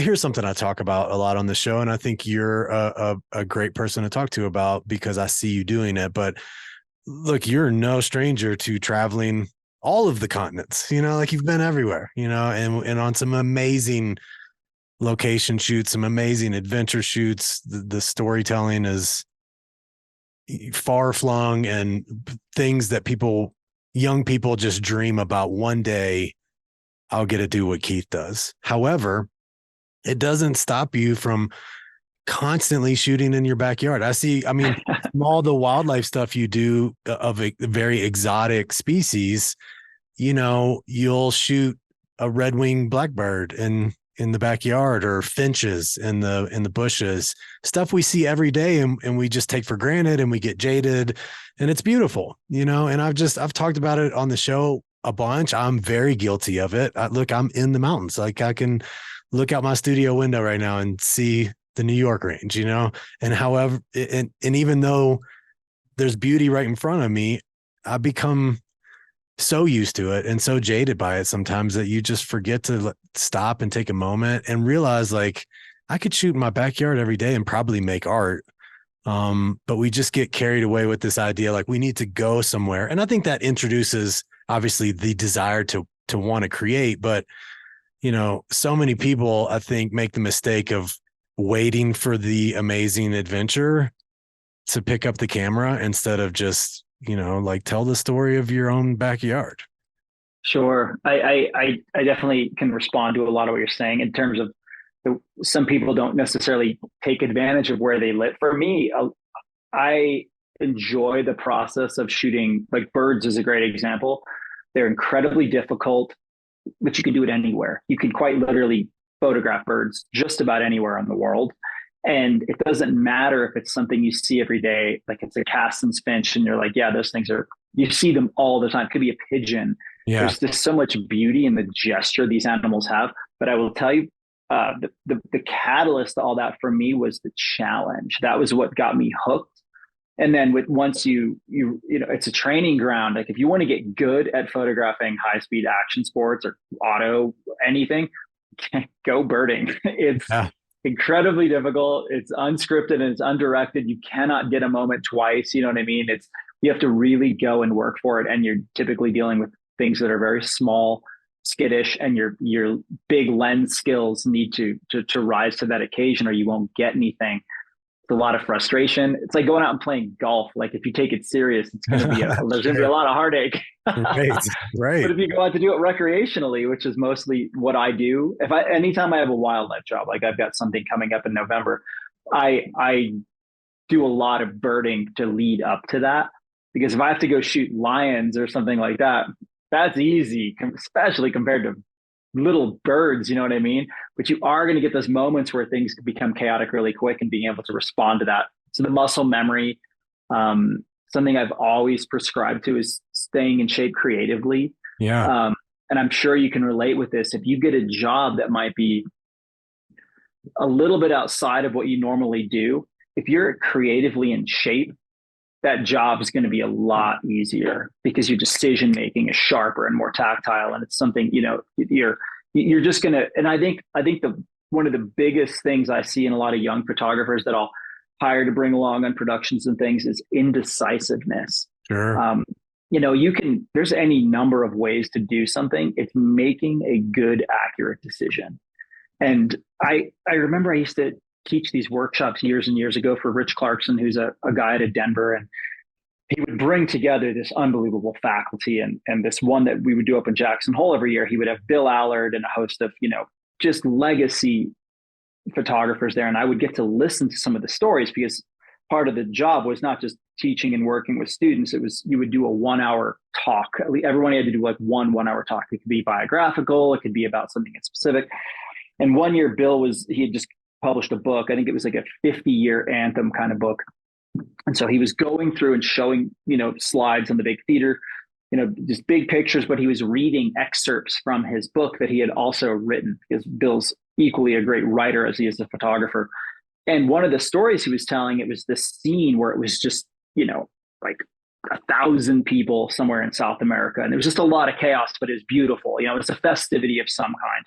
here's something I talk about a lot on the show, and I think you're a great person to talk to about because I see you doing it. But look, you're no stranger to traveling all of the continents, like you've been everywhere, and on some amazing location shoots, some amazing adventure shoots. The storytelling is far flung and things that young people just dream about. One day I'll get to do what Keith does. However, it doesn't stop you from constantly shooting in your backyard. From all the wildlife stuff you do of a very exotic species, you'll shoot a red-winged blackbird in the backyard, or finches in the bushes, stuff we see every day and we just take for granted and we get jaded, and it's beautiful, and I've talked about it on the show a bunch. I'm very guilty of it. Look, I'm in the mountains. Like, I can look out my studio window right now and see the New York range, and however, and even though there's beauty right in front of me, I become so used to it and so jaded by it sometimes that you just forget to stop and take a moment and realize, like, I could shoot in my backyard every day and probably make art. But we just get carried away with this idea, like we need to go somewhere. And I think that introduces obviously the desire to want to create, but so many people, I think, make the mistake of waiting for the amazing adventure to pick up the camera instead of just, like, tell the story of your own backyard. Sure. I definitely can respond to a lot of what you're saying in terms of some people don't necessarily take advantage of where they live. For me, I enjoy the process of shooting. Like, birds is a great example. They're incredibly difficult, but you can do it anywhere. You can quite literally photograph birds just about anywhere in the world. And it doesn't matter if it's something you see every day, like it's a Caston's finch, and you're like, yeah, those things you see them all the time. It could be a pigeon. Yeah. There's just so much beauty in the gesture these animals have. But I will tell you, the catalyst to all that for me was the challenge. That was what got me hooked. And then once it's a training ground. Like, if you want to get good at photographing high speed action sports or auto anything, go birding. It's incredibly difficult. It's unscripted and it's undirected. You cannot get a moment twice. You know what I mean? You have to really go and work for it. And you're typically dealing with things that are very small, skittish, and your big lens skills need to rise to that occasion, or you won't get anything. It's a lot of frustration. It's like going out and playing golf. Like, if you take it serious, it's going to be there's going to be a lot of heartache. Right. But if you go out to do it recreationally, which is mostly what I do, anytime I have a wildlife job, like I've got something coming up in November, I do a lot of birding to lead up to that. Because if I have to go shoot lions or something like that, that's easy, especially compared to little birds, you know what I mean? But you are going to get those moments where things can become chaotic really quick, and being able to respond to that. So the muscle memory, something I've always prescribed to, is staying in shape creatively. Yeah. And I'm sure you can relate with this. If you get a job that might be a little bit outside of what you normally do, if you're creatively in shape, that job is going to be a lot easier because your decision making is sharper and more tactile, and it's something you're just going to. And I think one of the biggest things I see in a lot of young photographers that I'll hire to bring along on productions and things is indecisiveness. Sure. There's any number of ways to do something. It's making a good, accurate decision. And I remember I used to teach these workshops years and years ago for Rich Clarkson, who's a guy out of Denver. And he would bring together this unbelievable faculty. And this one that we would do up in Jackson Hole every year, he would have Bill Allard and a host of, just legacy photographers there. And I would get to listen to some of the stories, because part of the job was not just teaching and working with students. It was, you would do a 1 hour talk. Everyone had to do like one hour talk. It could be biographical. It could be about something specific. And one year he had just published a book. I think it was like a 50-year anthem kind of book. And so he was going through and showing, slides on the big theater, just big pictures, but he was reading excerpts from his book that he had also written, because Bill's equally a great writer as he is a photographer. And one of the stories he was telling, it was this scene where it was just, like 1,000 people somewhere in South America. And there was just a lot of chaos, but it was beautiful. It was a festivity of some kind.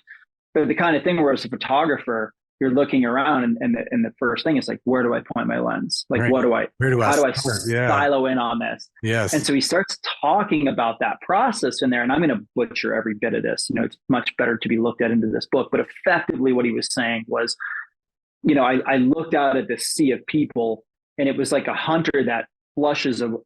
the kind of thing where as a photographer, you're looking around and the first thing is like, where do I point my lens? Like, Right. Where do I how do I start? Yeah. silo in on this? And Yes. so he starts talking about that process in there. And I'm going to butcher every bit of this. It's much better to be looked at into this book. But effectively, what he was saying was, I looked out at this sea of people, and it was like a hunter that flushes a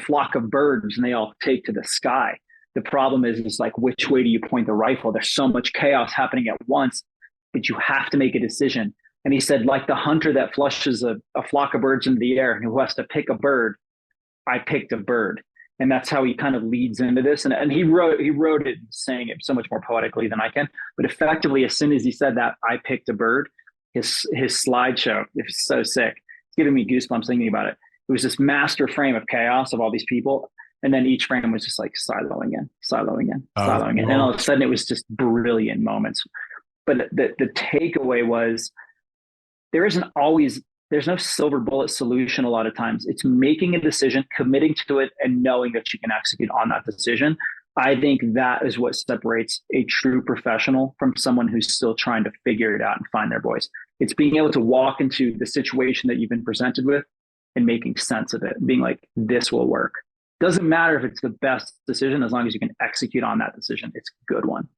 flock of birds, and they all take to the sky. The problem is like, which way do you point the rifle? There's so much chaos happening at once, but you have to make a decision. And he said, like the hunter that flushes a flock of birds into the air and who has to pick a bird, I picked a bird. And that's how he kind of leads into this. And he wrote it saying it so much more poetically than I can. But effectively, as soon as he said that, I picked a bird, his slideshow, it's so sick. It's giving me goosebumps thinking about it. It was this master frame of chaos of all these people. And then each frame was just like siloing in, siloing in, siloing in. And all of a sudden it was just brilliant moments. But the takeaway was there's no silver bullet solution a lot of times. It's making a decision, committing to it, and knowing that you can execute on that decision. I think that is what separates a true professional from someone who's still trying to figure it out and find their voice. It's being able to walk into the situation that you've been presented with and making sense of it, being like, this will work. Doesn't matter if it's the best decision, as long as you can execute on that decision. It's a good one.